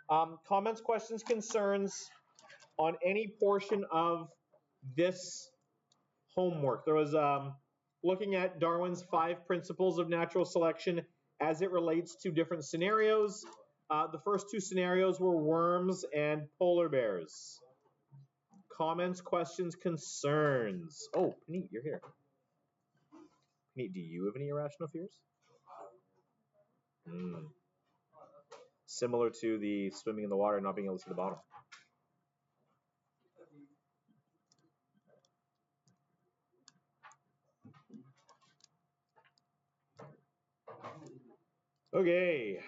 Comments, questions, concerns on any portion of this homework. There was looking at Darwin's 5 principles of natural selection as it relates to different scenarios. The first 2 scenarios were worms and polar bears. Comments, questions, concerns. Oh, Paneet, you're here. Paneet, do you have any irrational fears? Similar to the swimming in the water and not being able to see the bottom. Okay.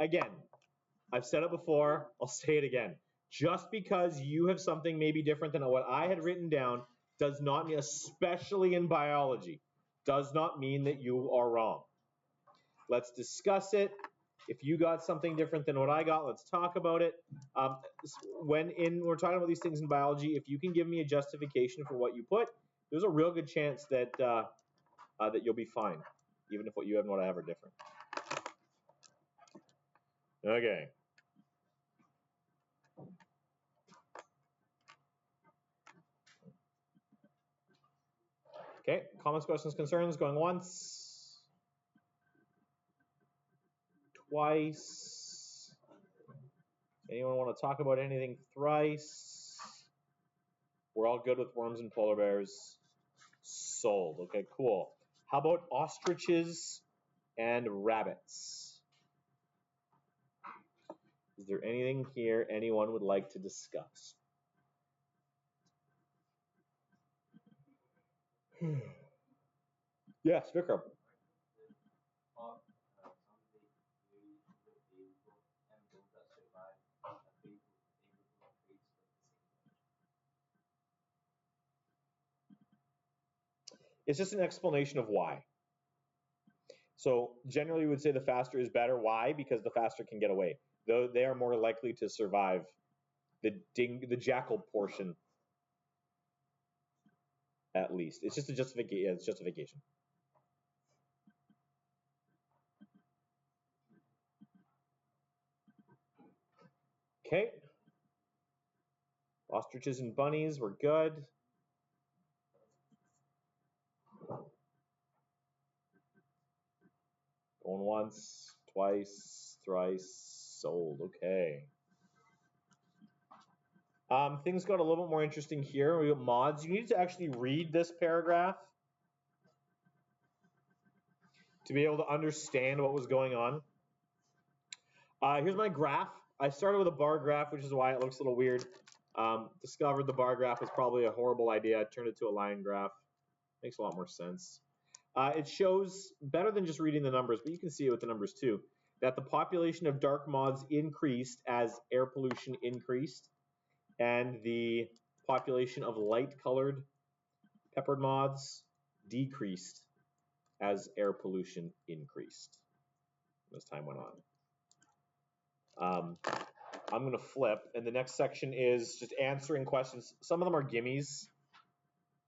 Again, I've said it before, I'll say it again. Just because you have something maybe different than what I had written down does not mean, especially in biology, does not mean that you are wrong. Let's discuss it. If you got something different than what I got, let's talk about it. When we're talking about these things in biology, if you can give me a justification for what you put, there's a real good chance that that you'll be fine, even if what you have and what I have are different. Okay. Okay, comments, questions, concerns, going once, twice. Anyone want to talk about anything thrice? We're all good with worms and polar bears. Sold. Okay, cool. How about ostriches and rabbits? Is there anything here anyone would like to discuss? Yes, Vikram. It's just an explanation of why. So generally we would say the faster is better. Why? Because the faster can get away. Though they are more likely to survive the jackal portion, at least. It's just a justification. Yeah, it's justification. Okay. Ostriches and bunnies were good. Going once, twice, thrice, sold. Okay. Things got a little bit more interesting here. We got mods. You need to actually read this paragraph to be able to understand what was going on. Here's my graph. I started with a bar graph, which is why it looks a little weird. Discovered the bar graph was probably a horrible idea. I turned it to a line graph. Makes a lot more sense. It shows, better than just reading the numbers, but you can see it with the numbers too, that the population of dark moths increased as air pollution increased, and the population of light-colored peppered moths decreased as air pollution increased as time went on. I'm going to flip, and the next section is just answering questions. Some of them are gimmies,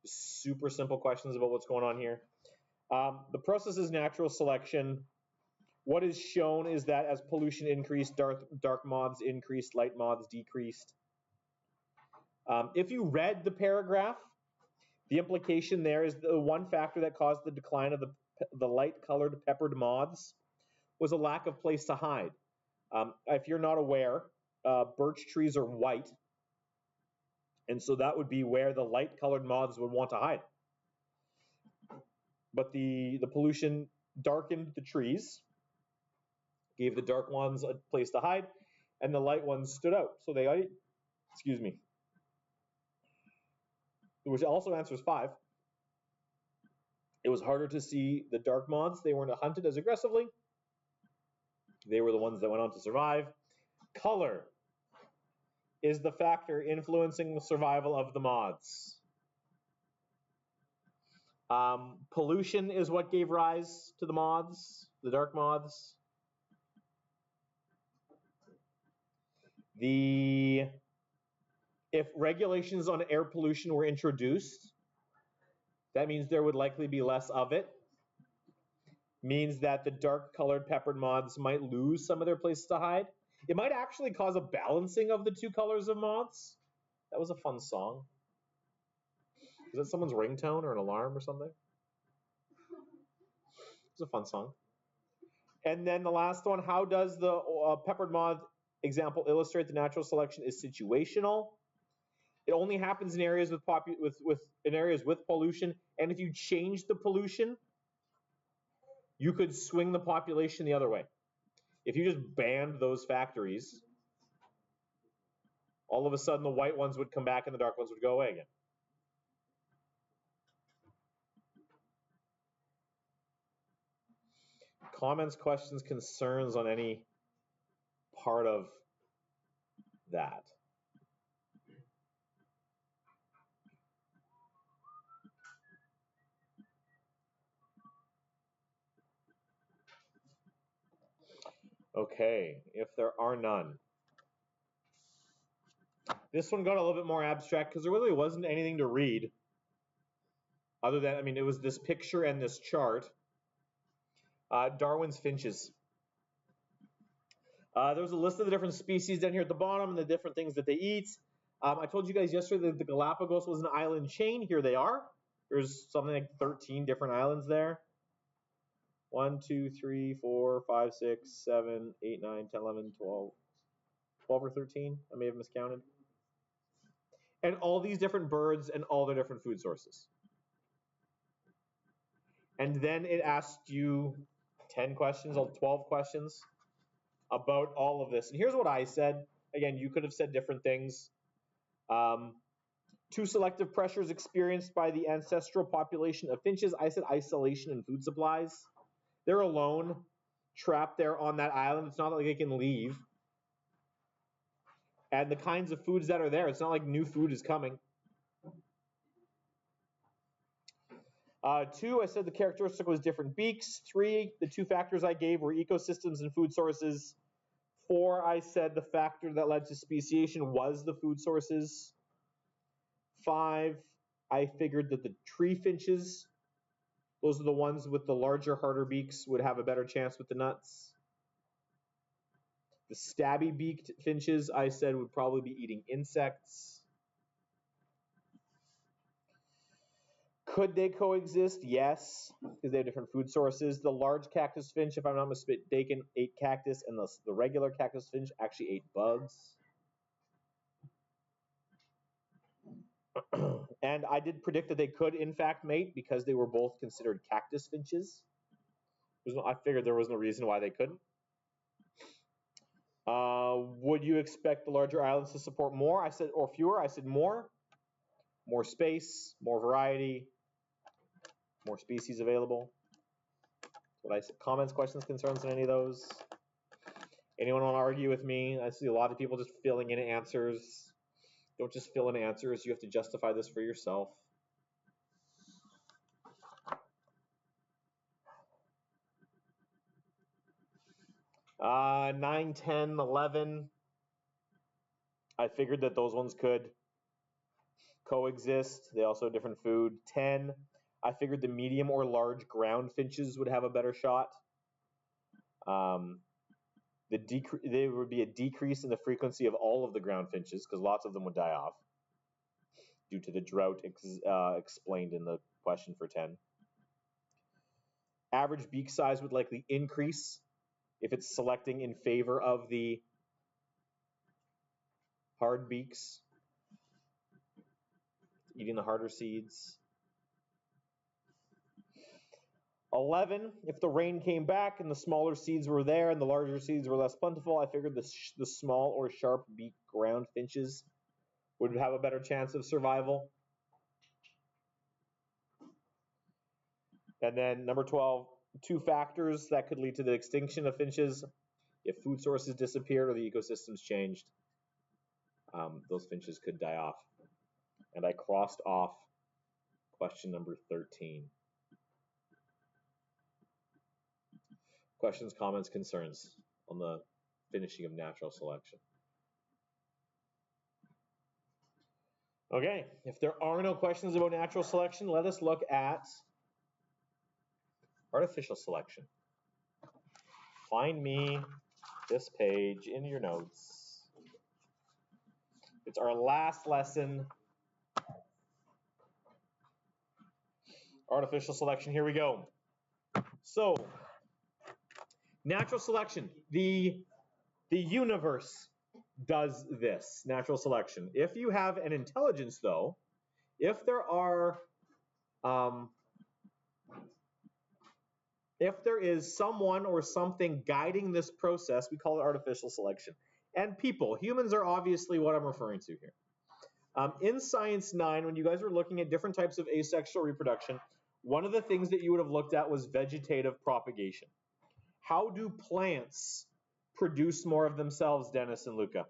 super simple questions about what's going on here. The process is natural selection. What is shown is that as pollution increased, dark moths increased, light moths decreased. If you read the paragraph, the implication there is the one factor that caused the decline of the light-colored peppered moths was a lack of place to hide. If you're not aware, birch trees are white, and so that would be where the light-colored moths would want to hide. But the pollution darkened the trees, gave the dark ones a place to hide, and the light ones stood out. So they, excuse me, which also answers 5. It was harder to see the dark moths. They weren't hunted as aggressively. They were the ones that went on to survive. Color is the factor influencing the survival of the moths. Pollution is what gave rise to the moths, the dark moths. If regulations on air pollution were introduced, that means there would likely be less of it. Means that the dark-colored peppered moths might lose some of their places to hide. It might actually cause a balancing of the two colors of moths. That was a fun song. Is that someone's ringtone or an alarm or something? It was a fun song. And then the last one, how does the peppered moth example illustrate the natural selection is situational? It only happens in areas with pollution, and if you change the pollution, you could swing the population the other way. If you just banned those factories, all of a sudden the white ones would come back and the dark ones would go away again. Comments, questions, concerns on any part of that? Okay, if there are none. This one got a little bit more abstract because there really wasn't anything to read other than, I mean, it was this picture and this chart. Darwin's finches. There was a list of the different species down here at the bottom and the different things that they eat. I told you guys yesterday that the Galapagos was an island chain. Here they are. There's something like 13 different islands there. 1, 2, 3, 4, 5, 6, 7, 8, 9, 10, 11, 12. 12 or 13. I may have miscounted. And all these different birds and all their different food sources. And then it asked you 10 questions or 12 questions about all of this. And here's what I said. Again, you could have said different things. Two selective pressures experienced by the ancestral population of finches. I said isolation and food supplies. They're alone, trapped there on that island. It's not like they can leave. And the kinds of foods that are there, it's not like new food is coming. 2, I said the characteristic was different beaks. 3, the two factors I gave were ecosystems and food sources. 4, I said the factor that led to speciation was the food sources. 5, I figured that the tree finches, those are the ones with the larger, harder beaks, would have a better chance with the nuts. The stabby-beaked finches, I said, would probably be eating insects. Could they coexist? Yes, because they have different food sources. The large cactus finch, if I'm not mistaken, ate cactus, and the regular cactus finch actually ate bugs. And I did predict that they could, in fact, mate because they were both considered cactus finches. I figured there was no reason why they couldn't. Would you expect the larger islands to support more? I said, or fewer? I said more. More space, more variety, more species available. What I said. Comments, questions, concerns on any of those? Anyone want to argue with me? I see a lot of people just filling in answers. Don't just fill in answers. You have to justify this for yourself. Uh, 9, 10, 11. I figured that those ones could coexist. They also have different food. 10, I figured the medium or large ground finches would have a better shot. There would be a decrease in the frequency of all of the ground finches because lots of them would die off due to the drought explained in the question for 10. Average beak size would likely increase if it's selecting in favor of the hard beaks, eating the harder seeds. 11, if the rain came back and the smaller seeds were there and the larger seeds were less plentiful, I figured the small or sharp beak ground finches would have a better chance of survival. And then number 12, 2 factors that could lead to the extinction of finches. If food sources disappeared or the ecosystems changed, those finches could die off. And I crossed off question number 13. Questions, comments, concerns on the finishing of natural selection? Okay, if there are no questions about natural selection, let us look at artificial selection. Find me this page in your notes. It's our last lesson. Artificial selection, here we go. So, natural selection, the universe does this, natural selection. If you have an intelligence, though, if there is someone or something guiding this process, we call it artificial selection. And people, humans are obviously what I'm referring to here. In Science 9, when you guys were looking at different types of asexual reproduction, one of the things that you would have looked at was vegetative propagation. How do plants produce more of themselves, Dennis and Luca?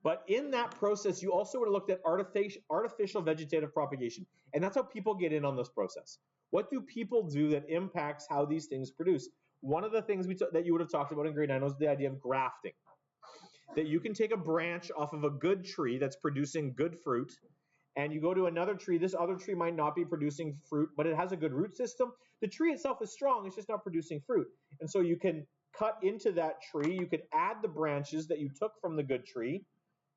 But in that process, you also would have looked at artificial vegetative propagation. And that's how people get in on this process. What do people do that impacts how these things produce? One of the things that you would have talked about in grade 9 was the idea of grafting. That you can take a branch off of a good tree that's producing good fruit, and you go to another tree. This other tree might not be producing fruit, but it has a good root system. The tree itself is strong, it's just not producing fruit. And so you can cut into that tree, you can add the branches that you took from the good tree,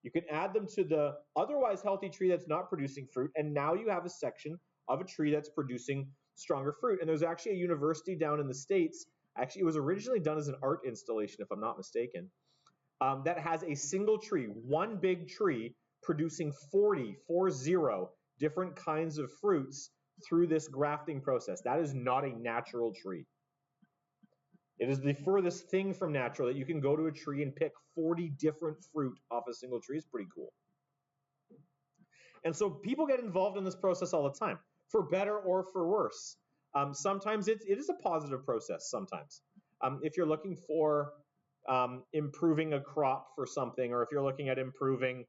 you can add them to the otherwise healthy tree that's not producing fruit, and now you have a section of a tree that's producing stronger fruit. And there's actually a university down in the States, actually it was originally done as an art installation, if I'm not mistaken, that has a single tree, one big tree, producing 40 different kinds of fruits through this grafting process. That is not a natural tree. It is the furthest thing from natural that you can go to a tree and pick 40 different fruit off a single tree. Is pretty cool. And so people get involved in this process all the time, for better or for worse. Sometimes it is a positive process sometimes. If you're looking for improving a crop for something, or if you're looking at improving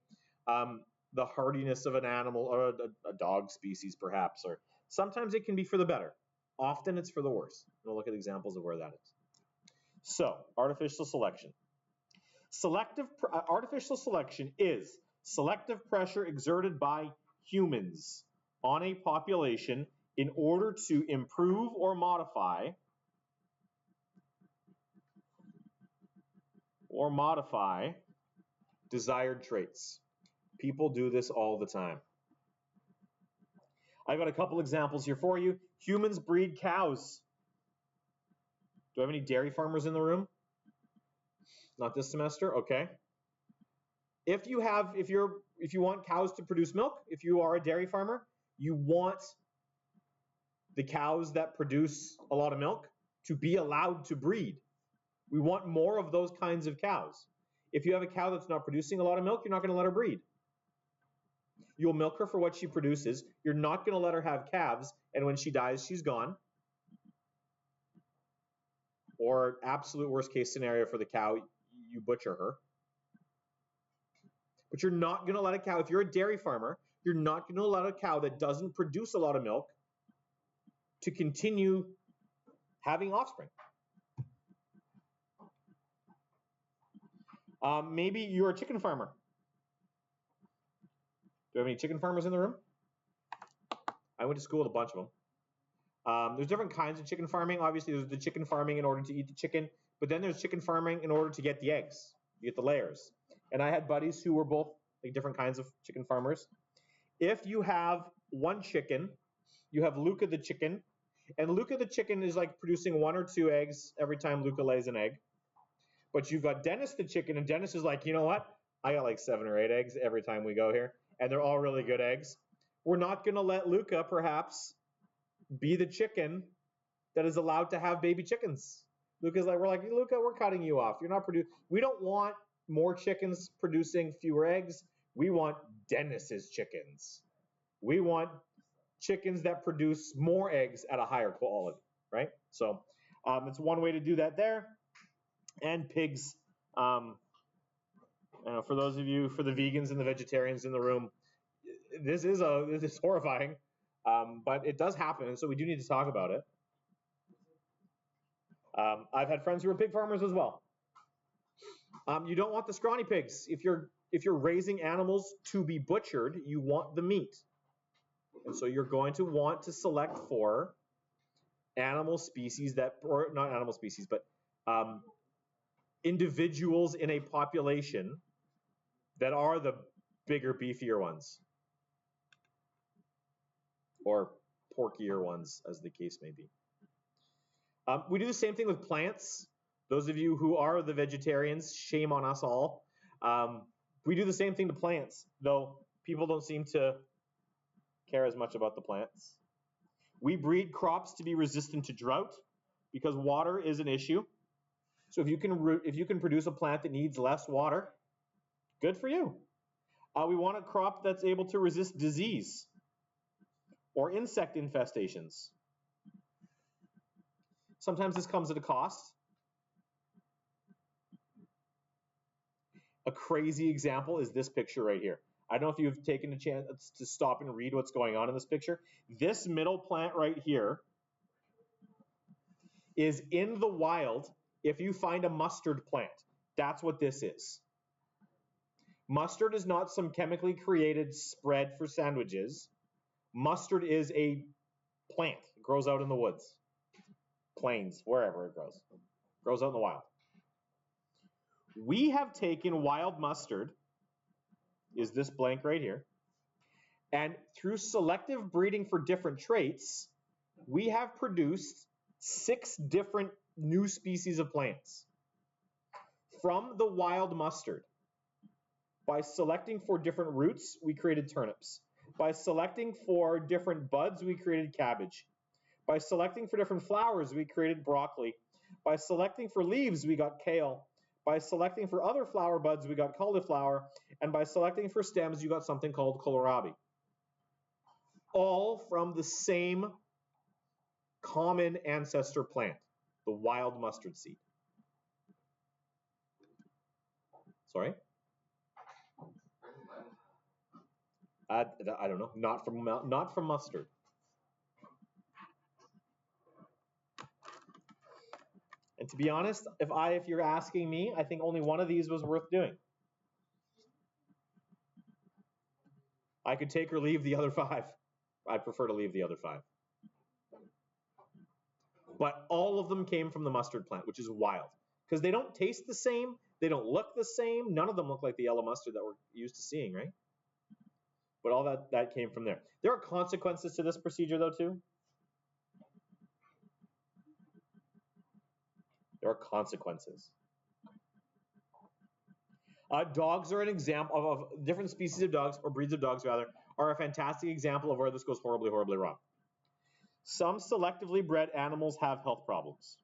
the hardiness of an animal or a dog species perhaps, or sometimes it can be for the better. Often it's for the worse. We'll look at examples of where that is. So, artificial selection. Artificial selection is selective pressure exerted by humans on a population in order to improve or modify desired traits. People do this all the time. I've got a couple examples here for you. Humans breed cows. Do I have any dairy farmers in the room? Not this semester? Okay. If you want cows to produce milk, if you are a dairy farmer, you want the cows that produce a lot of milk to be allowed to breed. We want more of those kinds of cows. If you have a cow that's not producing a lot of milk, you're not going to let her breed. You'll milk her for what she produces. You're not going to let her have calves, and when she dies, she's gone. Or absolute worst case scenario for the cow, you butcher her. But you're not going to let a cow, if you're a dairy farmer, you're not going to let a cow that doesn't produce a lot of milk to continue having offspring. Maybe you're a chicken farmer. Do we have any chicken farmers in the room? I went to school with a bunch of them. There's different kinds of chicken farming. Obviously, there's the chicken farming in order to eat the chicken, but then there's chicken farming in order to get the eggs, you get the layers. And I had buddies who were both like different kinds of chicken farmers. If you have one chicken, you have Luca the chicken, and Luca the chicken is like producing 1 or 2 eggs every time Luca lays an egg. But you've got Dennis the chicken, and Dennis is like, you know what? I got like 7 or 8 eggs every time we go here, and they're all really good eggs. We're not going to let Luca, perhaps, be the chicken that is allowed to have baby chickens. Luca's like, Luca, we're cutting you off. You're not producing. We don't want more chickens producing fewer eggs. We want Dennis's chickens. We want chickens that produce more eggs at a higher quality, right? So it's one way to do that there. And pigs. For those of you, for the vegans and the vegetarians in the room, this is horrifying, but it does happen, and so we do need to talk about it. I've had friends who are pig farmers as well. You don't want the scrawny pigs. If you're raising animals to be butchered, you want the meat, and so you're going to want to select for animal species that, or not animal species, but individuals in a population that are the bigger, beefier ones. Or porkier ones, as the case may be. We do the same thing with plants. Those of you who are the vegetarians, shame on us all. We do the same thing to plants, though people don't seem to care as much about the plants. We breed crops to be resistant to drought because water is an issue. So if you can produce a plant that needs less water, good for you. We want a crop that's able to resist disease or insect infestations. Sometimes this comes at a cost. A crazy example is this picture right here. I don't know if you've taken a chance to stop and read what's going on in this picture. This middle plant right here is in the wild if you find a mustard plant. That's what this is. Mustard is not some chemically created spread for sandwiches. Mustard is a plant. It grows out in the woods, plains, wherever it grows. It grows out in the wild. We have taken wild mustard, is this blank right here, and through selective breeding for different traits, we have produced 6 different new species of plants from the wild mustard. By selecting for different roots, we created turnips. By selecting for different buds, we created cabbage. By selecting for different flowers, we created broccoli. By selecting for leaves, we got kale. By selecting for other flower buds, we got cauliflower. And by selecting for stems, you got something called kohlrabi. All from the same common ancestor plant, the wild mustard seed. Sorry? I don't know. Not from mustard. And to be honest, if you're asking me, I think only one of these was worth doing. I could take or leave the other 5. I prefer to leave the other 5. But all of them came from the mustard plant, which is wild. Because they don't taste the same. They don't look the same. None of them look like the yellow mustard that we're used to seeing, right? But all that came from there. There are consequences to this procedure, though, too. There are consequences. Dogs are an example of different species of dogs, or breeds of dogs rather, are a fantastic example of where this goes horribly, horribly wrong. Some selectively bred animals have health problems.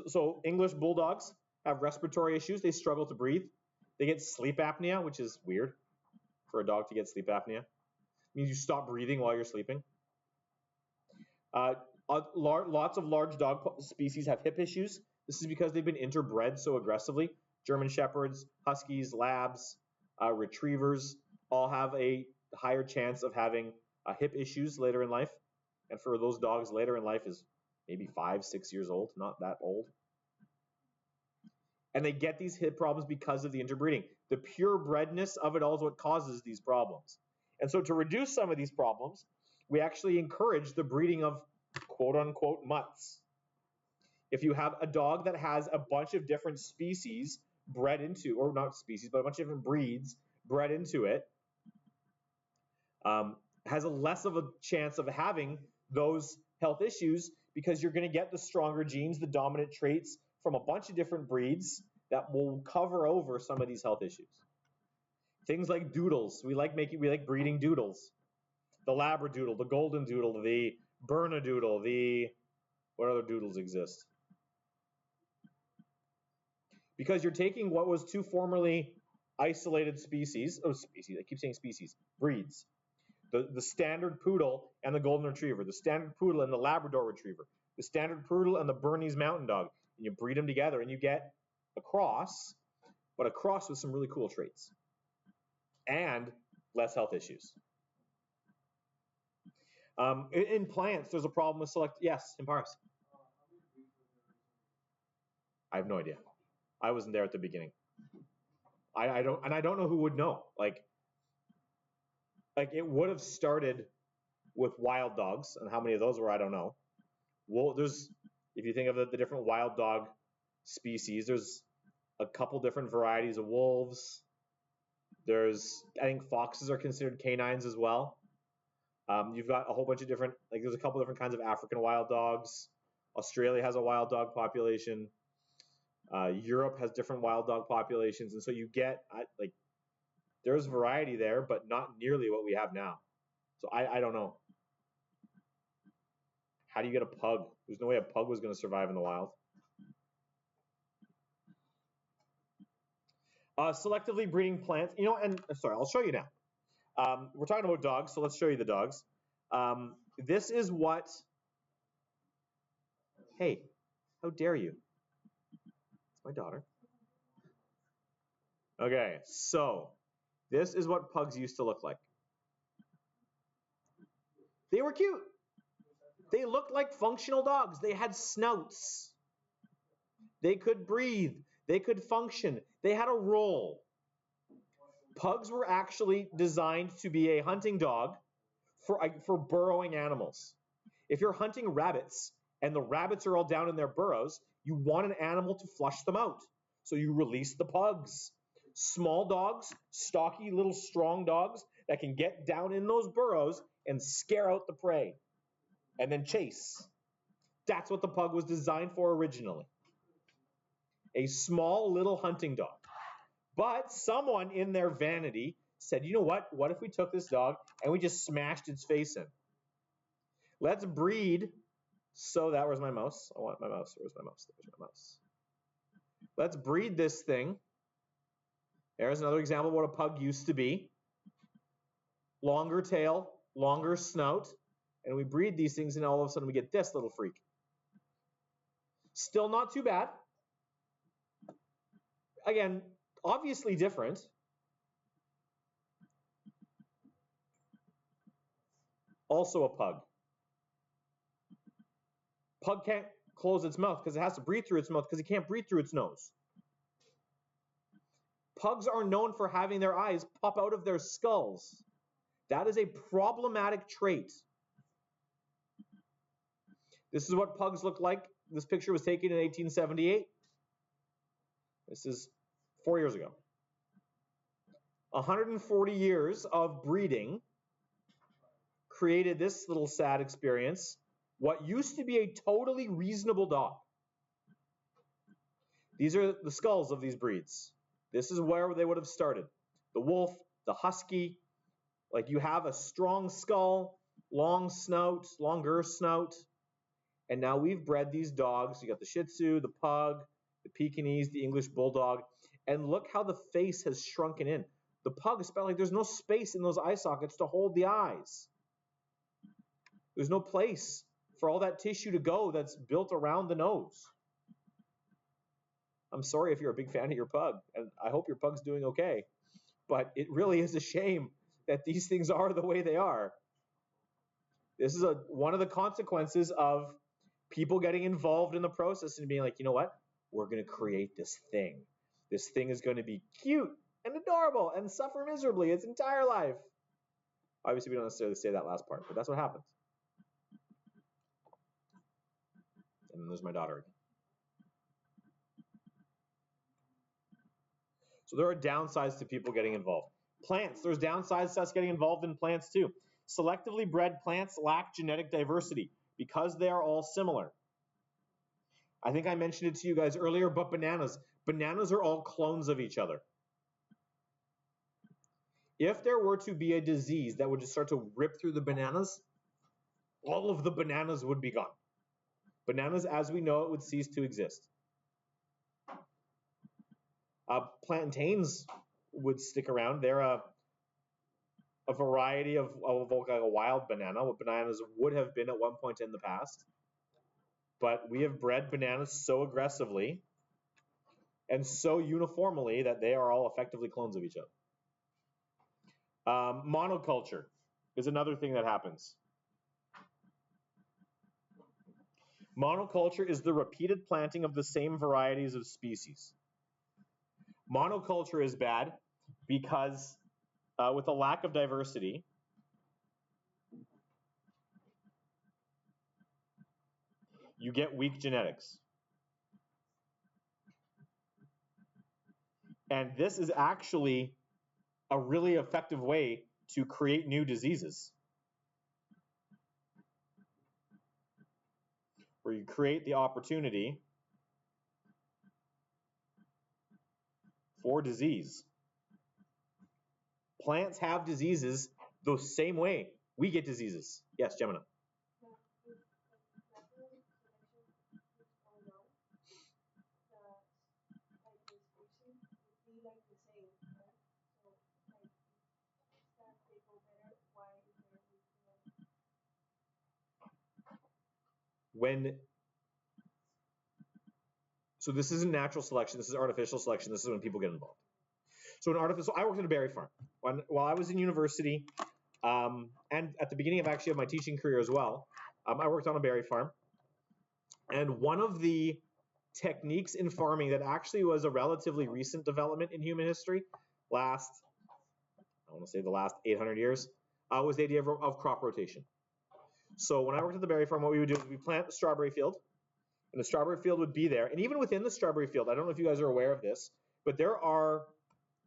So English bulldogs have respiratory issues. They struggle to breathe. They get sleep apnea, which is weird for a dog to get sleep apnea. It means you stop breathing while you're sleeping. Lots of large dog species have hip issues. This is because they've been interbred so aggressively. German Shepherds, Huskies, Labs, Retrievers all have a higher chance of having hip issues later in life. And for those dogs, later in life is maybe 5, 6 years old, not that old. And they get these hip problems because of the interbreeding. The purebredness of it all is what causes these problems. And so to reduce some of these problems, we actually encourage the breeding of quote-unquote mutts. If you have a dog that has a bunch of different species bred into, or not species, but a bunch of different breeds bred into it, has a less of a chance of having those health issues because you're going to get the stronger genes, the dominant traits from a bunch of different breeds that will cover over some of these health issues. Things like doodles. We like breeding doodles. The Labradoodle, the Golden Doodle, the Bernedoodle, what other doodles exist? Because you're taking what was 2 formerly isolated species, I keep saying species, breeds. The standard poodle and the golden retriever, the standard poodle and the Labrador retriever, the standard poodle and the Bernese mountain dog, and you breed them together and you get a cross, but a cross with some really cool traits and less health issues. In plants, there's a problem with yes, Imparis. I have no idea. I wasn't there at the beginning. I don't know who would know. Like it would have started with wild dogs, and how many of those were, I don't know. Well, if you think of the different wild dog species. There's a couple different varieties of wolves. I think foxes are considered canines as well. You've got a whole bunch of different, there's a couple different kinds of African wild dogs. Australia has a wild dog population. Europe has different wild dog populations. And so you get, there's variety there, but not nearly what we have now. So I don't know. How do you get a pug? There's no way a pug was going to survive in the wild. Selectively breeding plants. And sorry, I'll show you now. We're talking about dogs, so let's show you the dogs. This is what... Hey, how dare you? It's my daughter. Okay, so this is what pugs used to look like. They were cute. They looked like functional dogs. They had snouts. They could breathe. They could function. They had a role. Pugs were actually designed to be a hunting dog for burrowing animals. If you're hunting rabbits and the rabbits are all down in their burrows, you want an animal to flush them out. So you release the pugs. Small dogs, stocky little strong dogs that can get down in those burrows and scare out the prey and then chase. That's what the pug was designed for originally. A small little hunting dog. But someone in their vanity said, you know what? What if we took this dog and we just smashed its face in? Let's breed so that, where's my mouse? I want my mouse. Where's my mouse? There's my mouse. Let's breed this thing. There's another example of what a pug used to be. Longer tail, longer snout, and we breed these things and all of a sudden we get this little freak. Still not too bad. Again, obviously different. Also a pug. Pug can't close its mouth because it has to breathe through its mouth because it can't breathe through its nose. Pugs are known for having their eyes pop out of their skulls. That is a problematic trait. This is what pugs look like. This picture was taken in 1878. This is 4 years ago. 140 years of breeding created this little sad experience. What used to be a totally reasonable dog. These are the skulls of these breeds. This is where they would have started. The wolf, the husky, like you have a strong skull, long snout, longer snout, and now we've bred these dogs. You got the Shih Tzu, the Pug, the Pekingese, the English Bulldog, and look how the face has shrunken in. The Pug, especially, there's no space in those eye sockets to hold the eyes. There's no place for all that tissue to go that's built around the nose. I'm sorry if you're a big fan of your pug, and I hope your pug's doing okay, but it really is a shame that these things are the way they are. This is one of the consequences of people getting involved in the process and being like, you know what? We're going to create this thing. This thing is going to be cute and adorable and suffer miserably its entire life. Obviously, we don't necessarily say that last part, but that's what happens. And then there's my daughter again. So there are downsides to people getting involved. Plants, there's downsides to us getting involved in plants too. Selectively bred plants lack genetic diversity because they are all similar. I think I mentioned it to you guys earlier, but bananas are all clones of each other. If there were to be a disease that would just start to rip through the bananas, all of the bananas would be gone. Bananas, as we know it, would cease to exist. Plantains would stick around. They're a variety of like a wild banana, what bananas would have been at one point in the past. But we have bred bananas so aggressively and so uniformly that they are all effectively clones of each other. Monoculture is another thing that happens. Monoculture is the repeated planting of the same varieties of species. Monoculture is bad because with a lack of diversity, you get weak genetics. And this is actually a really effective way to create new diseases, where you create the opportunity for disease. Plants have diseases the same way we get diseases. Yes, Gemina. So this isn't natural selection, this is artificial selection. This is when people get involved. So I worked at a berry farm while I was in university, and at the beginning of my teaching career as well. I worked on a berry farm, and one of the techniques in farming that actually was a relatively recent development in human history, I want to say the last 800 years, was the idea of crop rotation. So when I worked at the berry farm, what we would do is we plant a strawberry field, and the strawberry field would be there. And even within the strawberry field, I don't know if you guys are aware of this, but there are,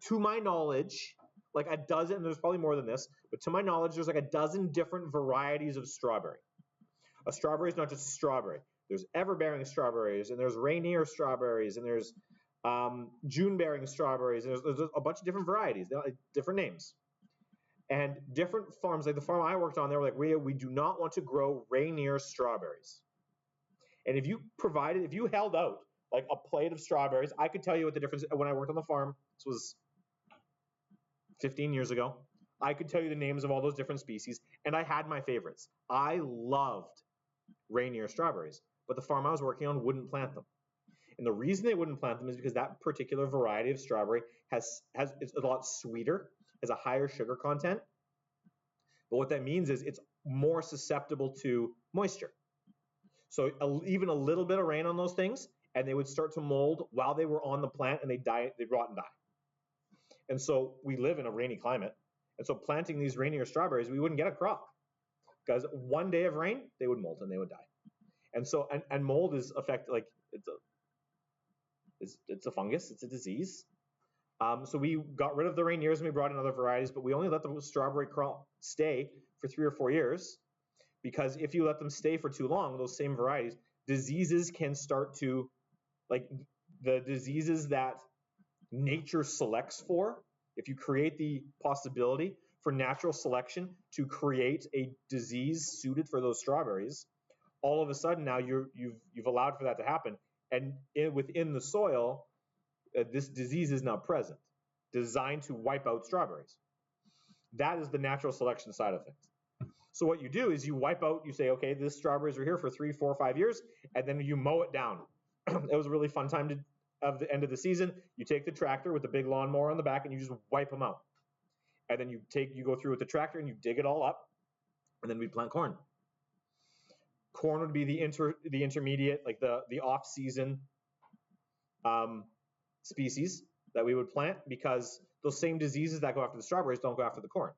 to my knowledge, like a dozen, there's probably more than this, but to my knowledge, there's like a dozen different varieties of strawberry. A strawberry is not just a strawberry. There's ever-bearing strawberries, and there's Rainier strawberries, and there's June-bearing strawberries, and there's a bunch of different varieties, different names. And different farms, like the farm I worked on, they were like, we do not want to grow Rainier strawberries. And if you held out like a plate of strawberries, I could tell you what the difference, when I worked on the farm, this was 15 years ago, I could tell you the names of all those different species, and I had my favorites. I loved Rainier strawberries, but the farm I was working on wouldn't plant them. And the reason they wouldn't plant them is because that particular variety of strawberry it's a lot sweeter, has a higher sugar content. But what that means is it's more susceptible to moisture. So even a little bit of rain on those things, and they would start to mold while they were on the plant, and they'd rot and die. And so we live in a rainy climate. And so planting these Rainier strawberries, we wouldn't get a crop. Because one day of rain, they would molt and they would die. And so, and mold is like, it's a fungus, it's a disease. So we got rid of the Rainiers and we brought in other varieties, but we only let the strawberry crop stay for 3 or 4 years, because if you let them stay for too long, those same varieties, diseases can start to, like the diseases that nature selects for, if you create the possibility for natural selection to create a disease suited for those strawberries, all of a sudden now you've allowed for that to happen, and within the soil, this disease is now present, designed to wipe out strawberries. That is the natural selection side of things. So what you do is you wipe out, you say, okay, these strawberries are here for 3, 4, 5 years, and then you mow it down. It was a really fun time of the end of the season. You take the tractor with the big lawnmower on the back and you just wipe them out. And then you go through with the tractor and you dig it all up, and then we plant corn. Corn would be the intermediate, like the off-season species that we would plant, because those same diseases that go after the strawberries don't go after the corn.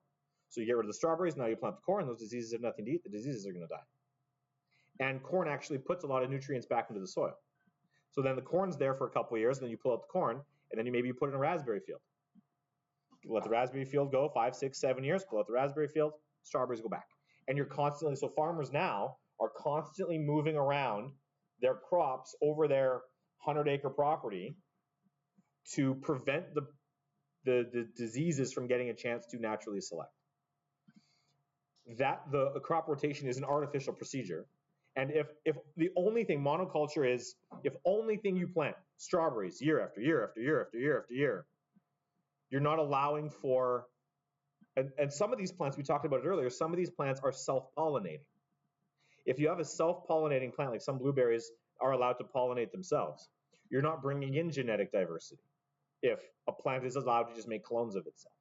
So you get rid of the strawberries, now you plant the corn, those diseases have nothing to eat, the diseases are going to die. And corn actually puts a lot of nutrients back into the soil. So then the corn's there for a couple of years, and then you pull out the corn, and then maybe you put it in a raspberry field. You let the raspberry field go 5, 6, 7 years, pull out the raspberry field, strawberries go back. And you're constantly, so farmers now are constantly moving around their crops over their 100-acre property to prevent the diseases from getting a chance to naturally select. That the crop rotation is an artificial procedure. And if the only thing, monoculture is, if only thing you plant, strawberries year after year after year after year after year, you're not allowing for, and some of these plants, we talked about it earlier, some of these plants are self-pollinating. If you have a self-pollinating plant, like some blueberries are allowed to pollinate themselves, you're not bringing in genetic diversity if a plant is allowed to just make clones of itself.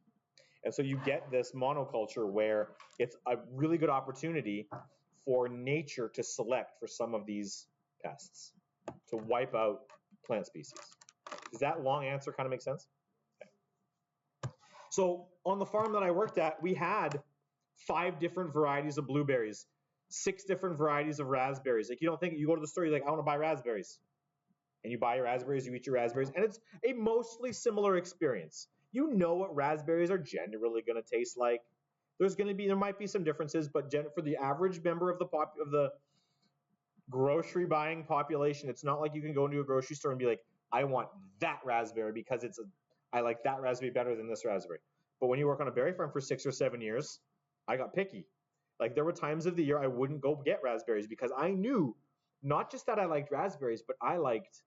And so you get this monoculture where it's a really good opportunity for nature to select for some of these pests, to wipe out plant species. Does that long answer kind of make sense? Okay. So on the farm that I worked at, we had 5 different varieties of blueberries, 6 different varieties of raspberries. Like, you don't think, you go to the store, you're like, I want to buy raspberries. And you buy your raspberries, you eat your raspberries, and it's a mostly similar experience. You know what raspberries are generally going to taste like. There might be some differences, but for the average member of the grocery buying population, it's not like you can go into a grocery store and be like, I want that raspberry because I like that raspberry better than this raspberry. But when you work on a berry farm for 6 or 7 years, I got picky. Like there were times of the year I wouldn't go get raspberries because I knew not just that I liked raspberries, but I liked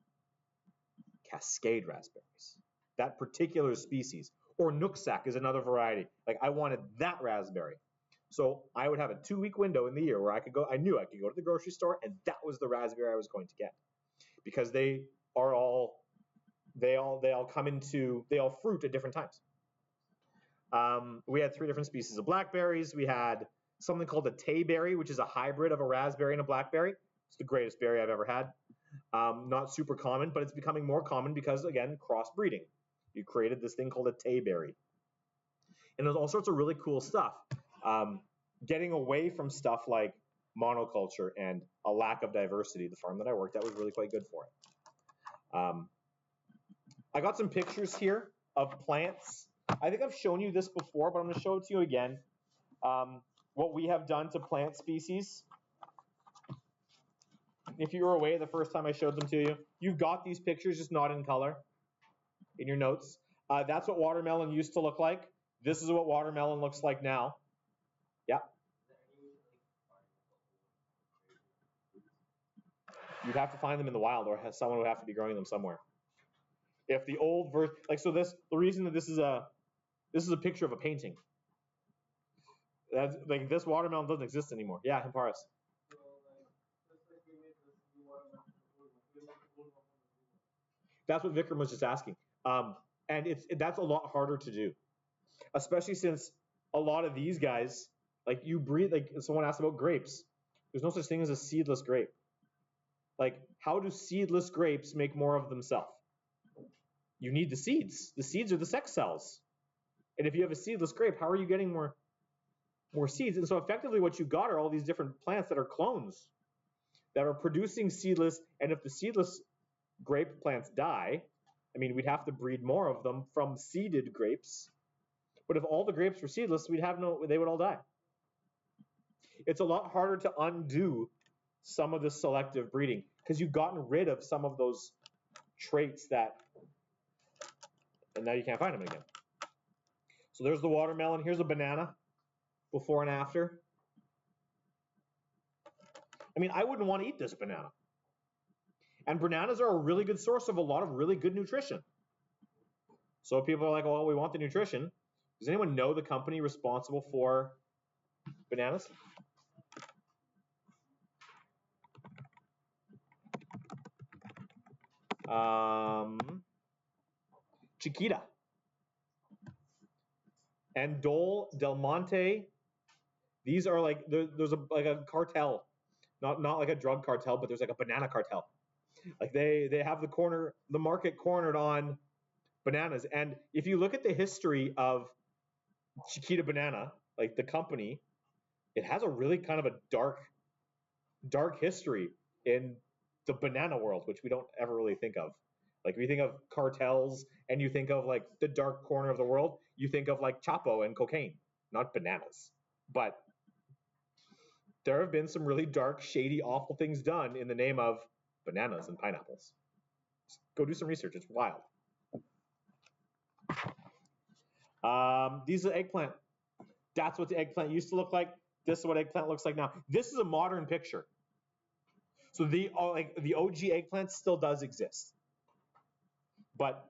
Cascade raspberries, that particular species. Or Nooksack is another variety. Like I wanted that raspberry. So I would have a 2-week window in the year where I knew I could go to the grocery store and that was the raspberry I was going to get. Because they all fruit at different times. We had 3 different species of blackberries. We had something called a tayberry, which is a hybrid of a raspberry and a blackberry. It's the greatest berry I've ever had. Not super common, but it's becoming more common because, again, crossbreeding. You created this thing called a tayberry. And there's all sorts of really cool stuff. Getting away from stuff like monoculture and a lack of diversity. The farm that I worked at was really quite good for it. I got some pictures here of plants. I think I've shown you this before, but I'm going to show it to you again. What we have done to plant species. If you were away the first time I showed them to you, you've got these pictures, just not in color in your notes. That's what watermelon used to look like. This is what watermelon looks like now. Yeah. You'd have to find them in the wild, or someone would have to be growing them somewhere. If the old version, the reason that this is a picture of a painting. That's like this watermelon doesn't exist anymore. Yeah, Himparis. That's what Vikram was just asking. And that's a lot harder to do, especially since a lot of these guys, like you breed, like someone asked about grapes. There's no such thing as a seedless grape. Like, how do seedless grapes make more of themselves? You need the seeds. The seeds are the sex cells. And if you have a seedless grape, how are you getting more seeds? And so effectively what you got are all these different plants that are clones that are producing seedless. And if the seedless grape plants die, I mean, we'd have to breed more of them from seeded grapes. But if all the grapes were seedless, they would all die. It's a lot harder to undo some of the selective breeding because you've gotten rid of some of those traits and now you can't find them again. So there's the watermelon. Here's a banana, before and after. I mean, I wouldn't want to eat this banana. And bananas are a really good source of a lot of really good nutrition. So people are like, well, we want the nutrition. Does anyone know the company responsible for bananas? Chiquita. And Dole, Del Monte. These are like, there's a cartel. Not like a drug cartel, but there's like a banana cartel. Like they have the market cornered on bananas. And if you look at the history of Chiquita Banana, like the company, it has a really kind of a dark history in the banana world, which we don't ever really think of. Like we think of cartels and you think of like the dark corner of the world, you think of like Chapo and cocaine, not bananas. But there have been some really dark, shady, awful things done in the name of bananas and pineapples. Just go do some research. It's wild. These are eggplant. That's what the eggplant used to look like. This is what eggplant looks like now. This is a modern picture. So the OG eggplant still does exist. But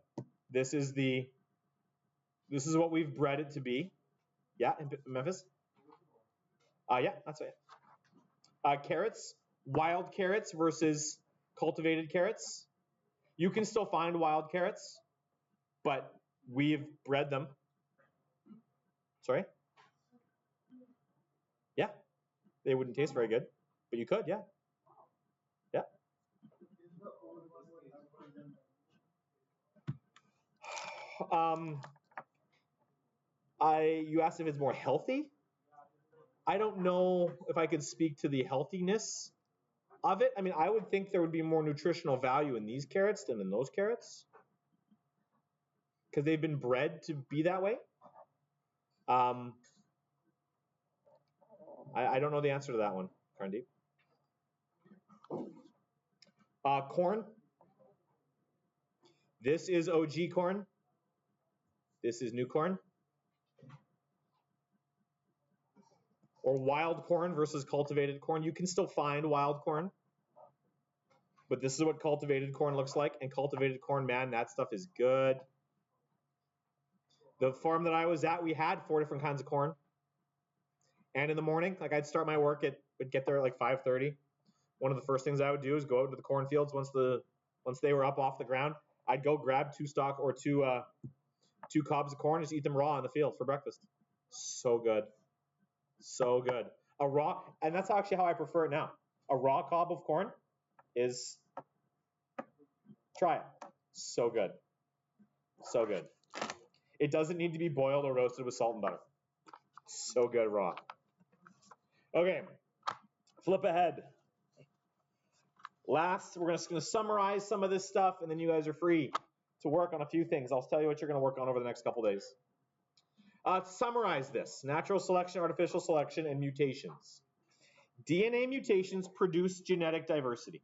this is what we've bred it to be. Yeah, in Memphis? Yeah, that's right. Carrots, wild carrots versus cultivated carrots. You can still find wild carrots, but we've bred them. Sorry? Yeah. They wouldn't taste very good, but you could, yeah. Yeah. You asked if it's more healthy. I don't know if I could speak to the healthiness. of it, I mean, I would think there would be more nutritional value in these carrots than in those carrots, because they've been bred to be that way. I don't know the answer to that one, Karndeep. Corn. This is OG corn. This is new corn. Or wild corn versus cultivated corn. You can still find wild corn, but this is what cultivated corn looks like. And cultivated corn, man, that stuff is good. The farm that I was at, we had 4 different kinds of corn. And in the morning, like I'd start my work would get there at like 5:30. One of the first things I would do is go out into the cornfields once they were up off the ground. I'd go grab 2 cobs of corn, just eat them raw in the field for breakfast. So good. So good. A raw, and that's actually how I prefer it now. A raw cob of corn is, try it. So good. So good. It doesn't need to be boiled or roasted with salt and butter. So good raw. Okay, flip ahead. Last, we're just going to summarize some of this stuff, and then you guys are free to work on a few things. I'll tell you what you're going to work on over the next couple days. To summarize this, natural selection, artificial selection, and mutations. DNA mutations produce genetic diversity.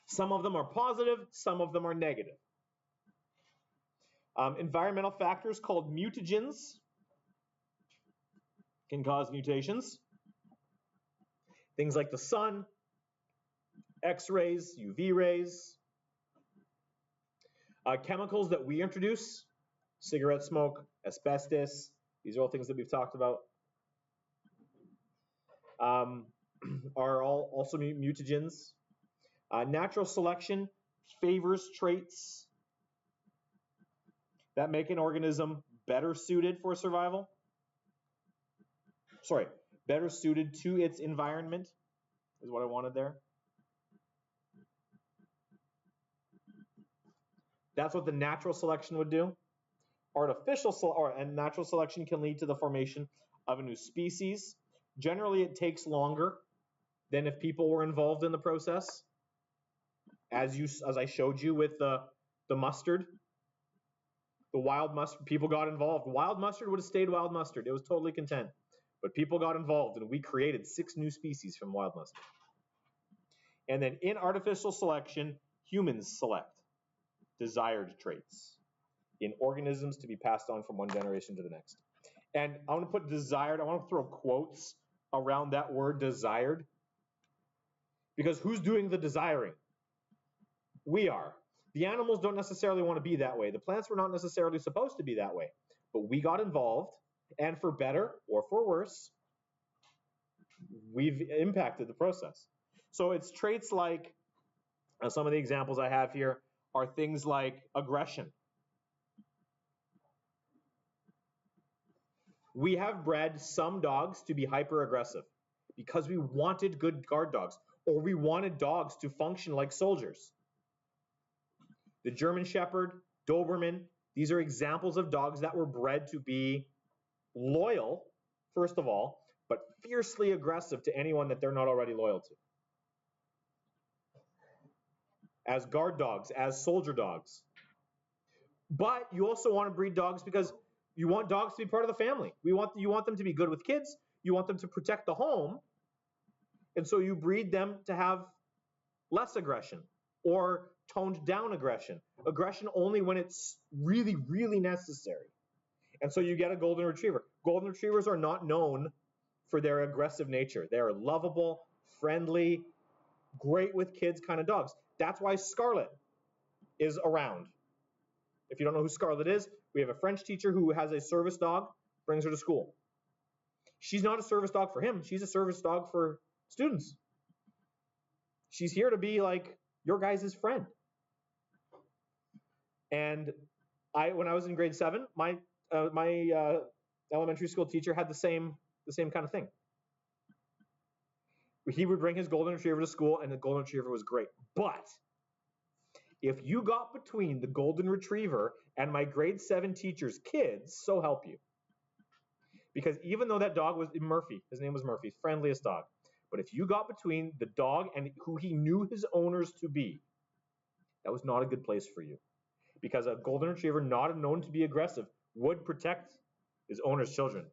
Some of them are positive, some of them are negative. Environmental factors called mutagens can cause mutations. Things like the sun, X-rays, UV rays. Chemicals that we introduce, cigarette smoke, asbestos, these are all things that we've talked about, are all also mutagens. Natural selection favors traits that make an organism better suited for survival. Sorry, better suited to its environment is what I wanted there. That's what the natural selection would do. And natural selection can lead to the formation of a new species. Generally, it takes longer than if people were involved in the process. As I showed you with the mustard, the wild mustard, people got involved. Wild mustard would have stayed wild mustard. It was totally content. But people got involved, and we created 6 new species from wild mustard. And then in artificial selection, humans select desired traits in organisms to be passed on from one generation to the next. And I want to put desired, I want to throw quotes around that word desired, because who's doing the desiring? We are. The animals don't necessarily want to be that way. The plants were not necessarily supposed to be that way, but we got involved, and for better or for worse, we've impacted the process. So it's traits like, some of the examples I have here are things like aggression. We have bred some dogs to be hyper-aggressive because we wanted good guard dogs, or we wanted dogs to function like soldiers. The German Shepherd, Doberman, these are examples of dogs that were bred to be loyal, first of all, but fiercely aggressive to anyone that they're not already loyal to. As guard dogs, as soldier dogs. But you also want to breed dogs because you want dogs to be part of the family. You want them to be good with kids. You want them to protect the home. And so you breed them to have less aggression or toned down aggression. Aggression only when it's really, really necessary. And so you get a golden retriever. Golden retrievers are not known for their aggressive nature. They are lovable, friendly, great with kids kind of dogs. That's why Scarlet is around. If you don't know who Scarlet is, we have a French teacher who has a service dog, brings her to school. She's not a service dog for him. She's a service dog for students. She's here to be like your guys' friend. And when I was in grade 7, my elementary school teacher had the same kind of thing. He would bring his golden retriever to school, and the golden retriever was great. But if you got between the golden retriever and my grade 7 teacher's kids, so help you. Because even though that dog was Murphy, his name was Murphy, friendliest dog, But if you got between the dog and who he knew his owners to be, that was not a good place for you. Because a golden retriever, not known to be aggressive, would protect his owner's children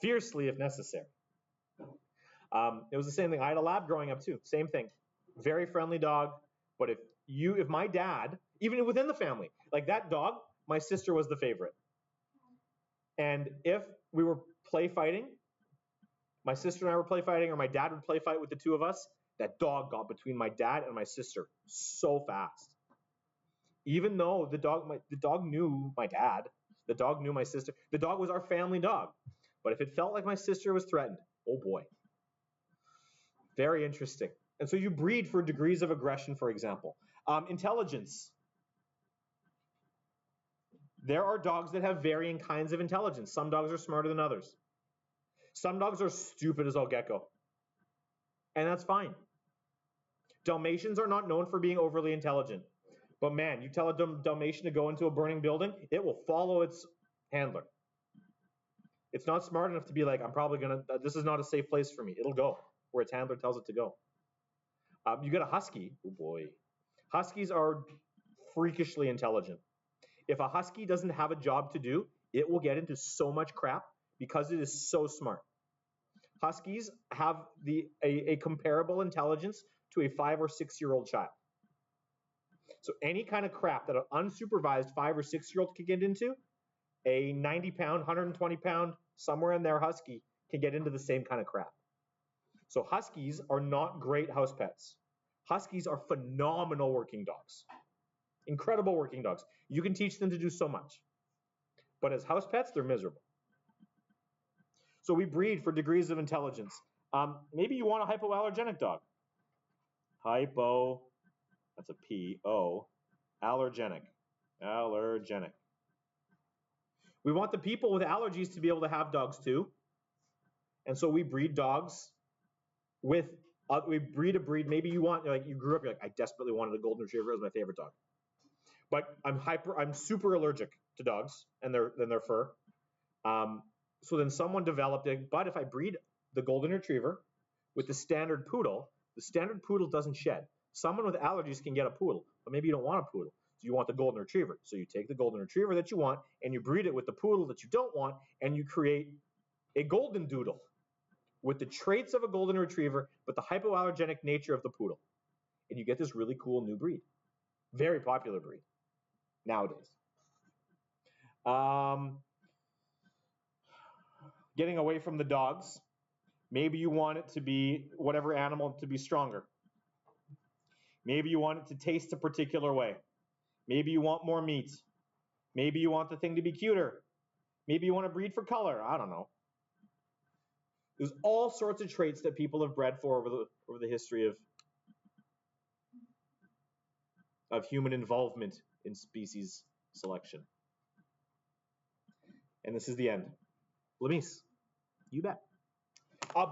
fiercely if necessary. It was the same thing. I had a lab growing up too. Same thing. Very friendly dog. But if my dad, even within the family, like that dog, my sister was the favorite. And if we were play fighting, my sister and I were play fighting, or my dad would play fight with the two of us, that dog got between my dad and my sister so fast. Even though the dog knew my dad, the dog knew my sister, the dog was our family dog. But if it felt like my sister was threatened, oh boy. Very interesting. And so you breed for degrees of aggression, for example. Intelligence. There are dogs that have varying kinds of intelligence. Some dogs are smarter than others. Some dogs are stupid as all get-go. And that's fine. Dalmatians are not known for being overly intelligent. But man, you tell a Dalmatian to go into a burning building, it will follow its handler. It's not smart enough to be like, this is not a safe place for me. It'll go where its handler tells it to go. You get a husky. Oh boy. Huskies are freakishly intelligent. If a husky doesn't have a job to do, it will get into so much crap because it is so smart. Huskies have a comparable intelligence to a 5 or 6 year old child. So any kind of crap that an unsupervised 5 or 6 year old can get into, a 90 pound, 120 pound, somewhere in there husky can get into the same kind of crap. So huskies are not great house pets. Huskies are phenomenal working dogs. Incredible working dogs. You can teach them to do so much. But as house pets, they're miserable. So we breed for degrees of intelligence. Maybe you want a hypoallergenic dog. That's a P-O, allergenic. Allergenic. We want the people with allergies to be able to have dogs too. And so we breed dogs with, we breed a breed. Maybe you want, like you grew up, you're like, I desperately wanted a golden retriever. It was my favorite dog. But I'm super allergic to dogs and their fur. So then someone developed it, but if I breed the golden retriever with the standard poodle doesn't shed. Someone with allergies can get a poodle, but maybe you don't want a poodle. So you want the golden retriever. So you take the golden retriever that you want and you breed it with the poodle that you don't want, and you create a golden doodle with the traits of a golden retriever, but the hypoallergenic nature of the poodle. And you get this really cool new breed. Very popular breed nowadays. Getting away from the dogs. Maybe you want it to be whatever animal to be stronger. Maybe you want it to taste a particular way. Maybe you want more meat. Maybe you want the thing to be cuter. Maybe you want to breed for color. I don't know. There's all sorts of traits that people have bred for over the history of human involvement in species selection. And this is the end. Lamise, you bet.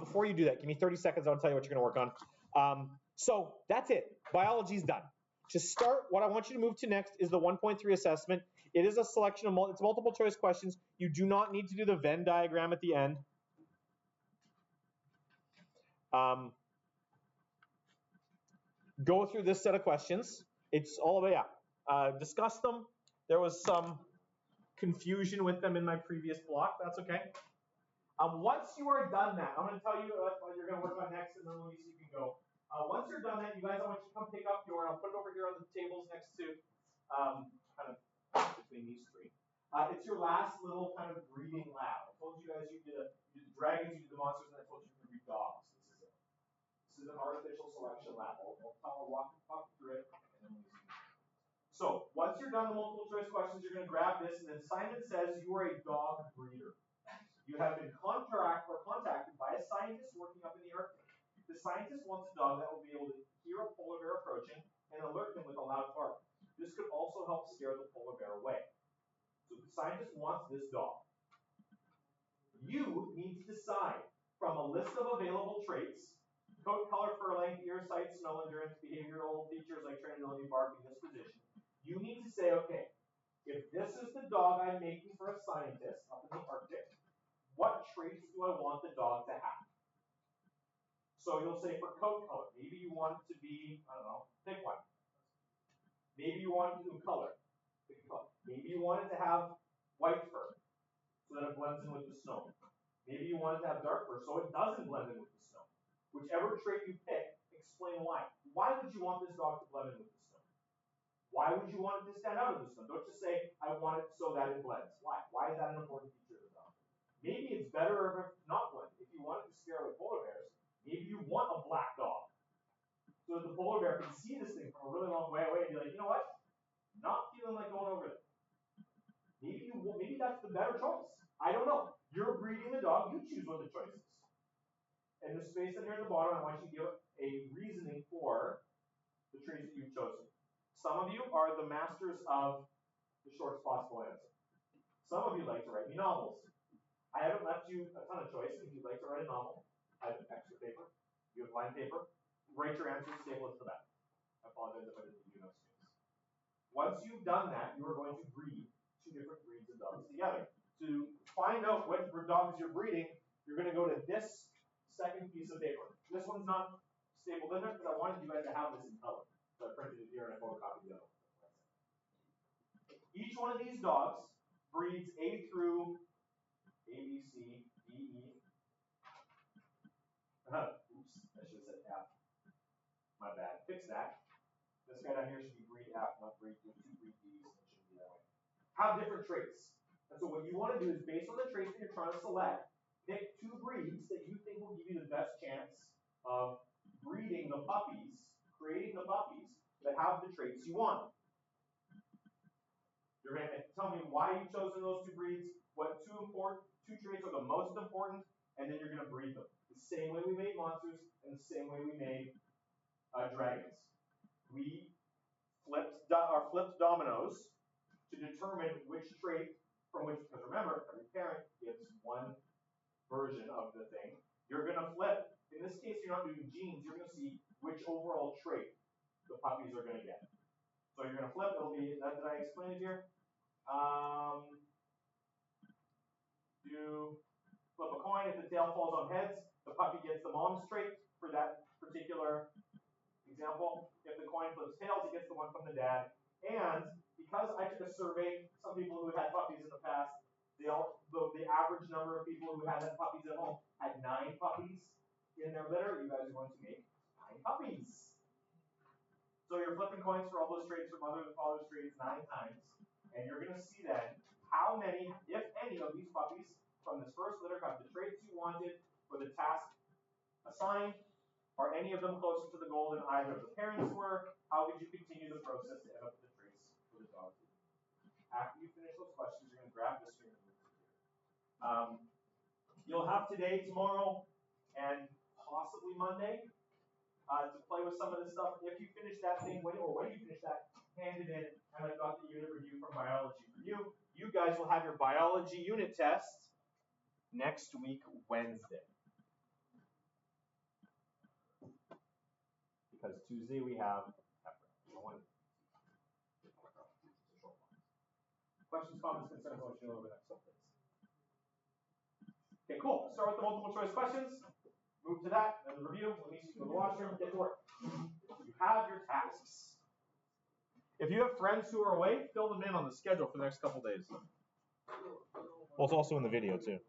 Before you do that, give me 30 seconds. I'll tell you what you're going to work on. So that's it. Biology's done. To start, what I want you to move to next is the 1.3 assessment. It is a selection of it's multiple choice questions. You do not need to do the Venn diagram at the end. Go through this set of questions. It's all about, discuss them. There was some confusion with them in my previous block. That's okay. Once you are done that, I'm going to tell you what you're going to work on next, and then Louise, you can go. Once you're done that, you guys, I want you to come pick up your, I'll put it over here on the tables next to, kind of between these three. It's your last little kind of breeding lab. I told you guys you did the dragons, you did the monsters, and I told you to breed dogs. This is an artificial selection lab. I'll walk through it, and then we'll see. So once you're done the multiple choice questions, you're going to grab this, and then Simon says you are a dog breeder. You have been contacted by a scientist working up in the Arctic. The scientist wants a dog that will be able to hear a polar bear approaching and alert him with a loud bark. This could also help scare the polar bear away. So the scientist wants this dog. You need to decide from a list of available traits, coat, color, fur length, ear sight, smell, endurance, behavioral features like trainability, barking, disposition. You need to say, okay, if this is the dog I'm making for a scientist up in the Arctic, what traits do I want the dog to have? So you'll say for coat color, maybe you want it to be, I don't know, pick one. Maybe you want it to color. Pick a color. Maybe you want it to have white fur so that it blends in with the snow. Maybe you want it to have dark fur so it doesn't blend in with the snow. Whichever trait you pick, explain why. Why would you want this dog to blend in with the snow? Why would you want it to stand out of the snow? Don't just say, I want it so that it blends. Why? Why is that an important feature of the dog? Maybe it's better if it's not blended. If you want it to scare away polar bears, maybe you want a black dog. So that the polar bear can see this thing from a really long way away and be like, you know what? Not feeling like going over there. Maybe that's the better choice. I don't know. You're breeding the dog. You choose what the choice is. And the space in here at the bottom, I want you to give a reasoning for the traits that you've chosen. Some of you are the masters of the shortest possible answer. Some of you like to write me novels. I haven't left you a ton of choice. If you'd like to write a novel, I have extra paper. You have lined paper. Write your answers, staple it to the back. I apologize if I didn't give you enough space. Once you've done that, you are going to breed two different breeds of dogs together. To find out what dogs you're breeding, you're going to go to this second piece of paper. This one's not stapled in there because I wanted you guys to have this in color. So I printed it here and I photocopied the other one. Each one of these dogs breeds A through A, B, C, D, E. Oops, I should have said F. My bad. Fix that. This guy down here should be breed F, not breed D. Two breed Ds, and it shouldn't be that way. Have different traits. And so what you want to do is, based on the traits that you're trying to select, pick two breeds that you think will give you the best chance of breeding the puppies, creating the puppies that have the traits you want. You're going to tell me why you've chosen those two breeds, what two traits are the most important, and then you're going to breed them. The same way we made monsters and the same way we made dragons. We flipped dominoes to determine which trait from which, because remember, every parent gives one version of the thing. You're going to flip. In this case, you're not doing genes. You're going to see which overall trait the puppies are going to get. So you're going to flip. It'll be, did I explain it here? You flip a coin. If the tail falls on heads, the puppy gets the mom's trait for that particular example. If the coin flips tails, he gets the one from the dad. And because I took a survey, some people who had puppies in the past, the average number of people who had puppies at home had 9 puppies in their litter. You guys are going to make 9 puppies. So you're flipping coins for all those traits for mother and father's traits 9 times. And you're going to see then how many, if any, of these puppies from this first litter got the traits you wanted for the task assigned. Are any of them closer to the goal than either of the parents were? How would you continue the process to end up with the traits for the dog? After you finish those questions, you're going to grab this here and move it here. You'll have today, tomorrow, and possibly Monday to play with some of this stuff. If you finish that thing, when you finish that, hand it in, and I've got the unit review from biology for you. You guys will have your biology unit test next week, Wednesday. Because Tuesday we have questions, comments, concerns, I want you to know over the next couple days. Okay, cool. Start with the multiple choice questions. Move to that, then the review. Let me go to the washroom, get to work. You have your tasks. If you have friends who are away, fill them in on the schedule for the next couple days. Well, it's also in the video too.